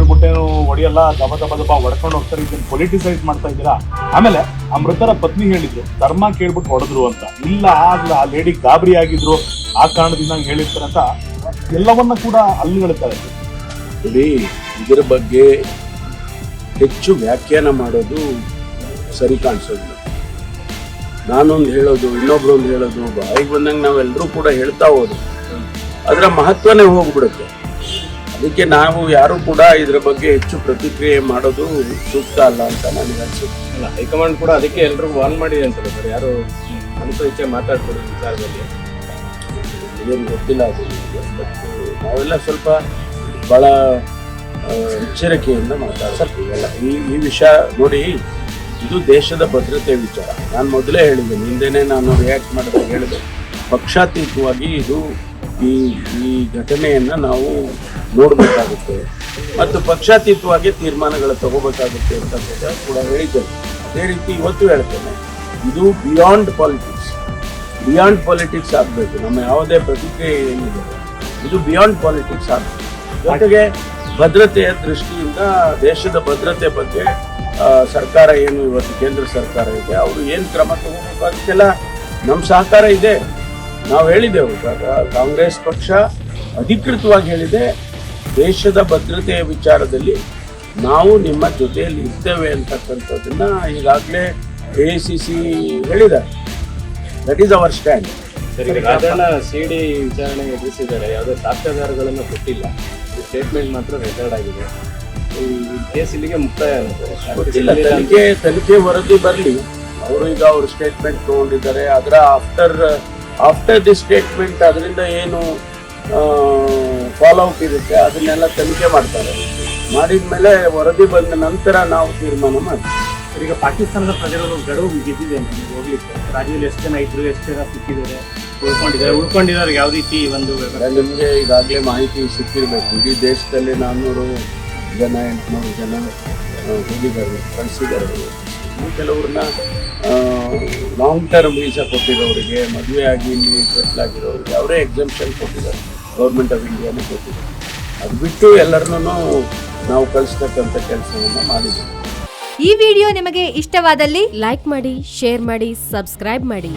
ಹೇಳ್ಬಿಟ್ಟೇನು ಹೊಡೆಯಲ್ಲ, ದಬ ದಬ ದಬ ಹೊಡ್ಕೊಂಡು ಹೋಗ್ತಾರೆ, ಇದನ್ನ ಪೊಲಿಟಿಸೈಸ್ ಮಾಡ್ತಾ ಇದ್ದೀರಾ. ಆಮೇಲೆ ಆ ಮೃತರ ಪತ್ನಿ ಹೇಳಿದ್ರು ಧರ್ಮ ಕೇಳ್ಬಿಟ್ಟು ಹೊಡೆದ್ರು ಅಂತ. ಇಲ್ಲ, ಆ ಲೇಡಿ ಗಾಬರಿ ಆಗಿದ್ರು, ಆ ಕಾರಣದಿಂದ ಹಂಗೆ ಹೇಳಿರ್ತಾರೆ ಅಂತ ಎಲ್ಲವನ್ನ ಕೂಡ ಅಲ್ಲುಗಳ್ತಾರೆ. ಇಡೀ ಇದರ ಬಗ್ಗೆ ಹೆಚ್ಚು ವ್ಯಾಖ್ಯಾನ ಮಾಡೋದು ಸರಿ ಕಾಣಿಸೋದಿಲ್ಲ. ನಾನೊಂದು ಹೇಳೋದು, ಇನ್ನೊಬ್ರೊಂದು ಹೇಳೋದು, ಬಾಯಿಗೆ ಬಂದಂಗೆ ನಾವೆಲ್ಲರೂ ಕೂಡ ಹೇಳ್ತಾ ಹೋದು ಅದರ ಮಹತ್ವನೇ ಹೋಗ್ಬಿಡುತ್ತೆ. ಅದಕ್ಕೆ ನಾವು ಯಾರು ಕೂಡ ಇದರ ಬಗ್ಗೆ ಹೆಚ್ಚು ಪ್ರತಿಕ್ರಿಯೆ ಮಾಡೋದು ಸೂಕ್ತ ಅಲ್ಲ ಅಂತ ನನಗೆ ಅನ್ಸುತ್ತೆ. ಅಲ್ಲ, ಹೈಕಮಾಂಡ್ ಕೂಡ ಅದಕ್ಕೆ ಎಲ್ರಿಗೂ ವಾರ್ನ್ ಮಾಡಿದೆ ಅಂತಲ್ಲ ಸರ್, ಯಾರು ಅನುಕೂಲ ಇಚ್ಛೆ ಮಾತಾಡ್ತಾರೆ ವಿಚಾರದಲ್ಲಿ. ಇದೇನು ಗೊತ್ತಿಲ್ಲ ಅದು ನಿಮಗೆ. ಬಟ್ ನಾವೆಲ್ಲ ಸ್ವಲ್ಪ ಭಾಳ ಎಚ್ಚರಿಕೆಯಿಂದ ಮಾತಾಡ್ತೀವಲ್ಲ. ಈ ವಿಷಯ ನೋಡಿ, ಇದು ದೇಶದ ಭದ್ರತೆ ವಿಚಾರ. ನಾನು ಮೊದಲೇ ಹೇಳಿದ್ದೇನೆ, ಹಿಂದೆನೇ ನಾನು ರಿಯಾಕ್ಟ್ ಮಾಡಿದಾಗ ಹೇಳಿದೆ, ಪಕ್ಷಾತೀತವಾಗಿ ಇದು ಈ ಘಟನೆಯನ್ನು ನಾವು ನೋಡಬೇಕಾಗುತ್ತೆ ಮತ್ತು ಪಕ್ಷಾತೀತವಾಗಿ ತೀರ್ಮಾನಗಳು ತಗೋಬೇಕಾಗುತ್ತೆ ಅಂತ ಕೂಡ ಹೇಳಿದ್ದೇನೆ. ಅದೇ ರೀತಿ ಇವತ್ತು ಹೇಳ್ತೇನೆ, ಇದು ಬಿಯಾಂಡ್ ಪಾಲಿಟಿಕ್ಸ್ ಆಗಬೇಕು. ನಮ್ಮ ಯಾವುದೇ ಪ್ರತಿಕ್ರಿಯೆ ಏನಿದೆ ಇದು ಬಿಯಾಂಡ್ ಪಾಲಿಟಿಕ್ಸ್ ಆಗಬೇಕು. ಜೊತೆಗೆ ಭದ್ರತೆಯ ದೃಷ್ಟಿಯಿಂದ ದೇಶದ ಭದ್ರತೆ ಬಗ್ಗೆ ಸರ್ಕಾರ ಏನು ಇವತ್ತು ಕೇಂದ್ರ ಸರ್ಕಾರ ಇದೆ, ಅವರು ಏನು ಕ್ರಮ ತಗೋಬೇಕು ಅದಕ್ಕೆಲ್ಲ ನಮ್ಮ ಸಹಕಾರ ಇದೆ. ನಾವು ಹೇಳಿದೆವು, ಕಾಂಗ್ರೆಸ್ ಪಕ್ಷ ಅಧಿಕೃತವಾಗಿ ಹೇಳಿದೆ, ದೇಶದ ಭದ್ರತೆಯ ವಿಚಾರದಲ್ಲಿ ನಾವು ನಿಮ್ಮ ಜೊತೆಯಲ್ಲಿ ಇರ್ತೇವೆ ಅಂತಕ್ಕಂಥದ್ದನ್ನ ಈಗಾಗಲೇ AICC ಹೇಳಿದ್ದಾರೆ. That is our stand. ಸರಿ, ರಾಜಣ್ಣ CD ವಿಚಾರಣೆ ಎದುರಿಸಿದ್ದಾರೆ, ಯಾವುದೇ ಸಾಕ್ಷ್ಯಾಧಾರಗಳನ್ನು ಕೊಟ್ಟಿಲ್ಲ, ಸ್ಟೇಟ್ಮೆಂಟ್ ಮಾತ್ರ ರೆಕಾರ್ಡ್ ಆಗಿದೆ. ಈ ಕೇಸ್ ಇಲ್ಲಿಗೆ ಮುಕ್ತಾಯ ಗೊತ್ತಿಲ್ಲ, ತನಿಖೆ ವರದಿ ಬರಲಿ. ಅವರು ಈಗ ಅವ್ರ ಸ್ಟೇಟ್ಮೆಂಟ್ ತಗೊಂಡಿದ್ದಾರೆ. ಅದರ ಆಫ್ಟರ್ ದಿ ಸ್ಟೇಟ್ಮೆಂಟ್ ಅದರಿಂದ ಏನು ಫಾಲೋಅಪ್ ಇರುತ್ತೆ ಅದನ್ನೆಲ್ಲ ತನಿಖೆ ಮಾಡ್ತಾರೆ. ಮಾಡಿದ ಮೇಲೆ ವರದಿ ಬಂದ ನಂತರ ನಾವು ತೀರ್ಮಾನ ಮಾಡ್ತೀವಿ. ಈಗ ಪಾಕಿಸ್ತಾನದ ಪ್ರಜೆಗಳು ಗಡುವು ಗೆದ್ದಿದೆ ಅಂತ ಹೋಗ್ಲಿಕ್ಕೆ, ರಾಜ್ಯದಲ್ಲಿ ಎಷ್ಟು ಜನ ಇದ್ರು, ಎಷ್ಟು ಜನ ಸಿಕ್ಕಿದ್ದಾರೆ, ಉಳ್ಕೊಂಡಿದ್ದಾರೆ ಯಾವ ರೀತಿ ಒಂದು ನಿಮಗೆ ಈಗಾಗಲೇ ಮಾಹಿತಿ ಸಿಕ್ಕಿರಬೇಕು. ಇಡೀ ದೇಶದಲ್ಲಿ 400 ಜನ 800 ಜನ ಹೋಗಿದ್ದಾರೆ, ಕಳಿಸಿದ್ದಾರೆ. ಕೆಲವ್ರನ್ನ ಲಾಂಗ್ ಟರ್ಮ್ ವೀಸಾ ಕೊಟ್ಟಿರೋರಿಗೆ, ಮದುವೆ ಆಗಿ ಇಲ್ಲಿ ಸೆಟ್ಲ್ ಆಗಿರೋರಿಗೆ ಅವರೇ ಎಕ್ಸಂಪ್ಷನ್ ಕೊಟ್ಟಿದ್ದಾರೆ, ಗೌರ್ಮೆಂಟ್ ಆಫ್ ಇಂಡಿಯಾನೇ ಕೊಟ್ಟಿದ್ದಾರೆ. ಅದು ಬಿಟ್ಟು ಎಲ್ಲರನ್ನೂ ನಾವು ಕಳಿಸ್ತಕ್ಕಂಥ ಕೆಲಸವನ್ನು ಮಾಡಿದ್ದೀವಿ. ಈ ವಿಡಿಯೋ ನಿಮಗೆ ಇಷ್ಟವಾದಲ್ಲಿ ಲೈಕ್ ಮಾಡಿ, ಶೇರ್ ಮಾಡಿ, ಸಬ್ಸ್ಕ್ರೈಬ್ ಮಾಡಿ.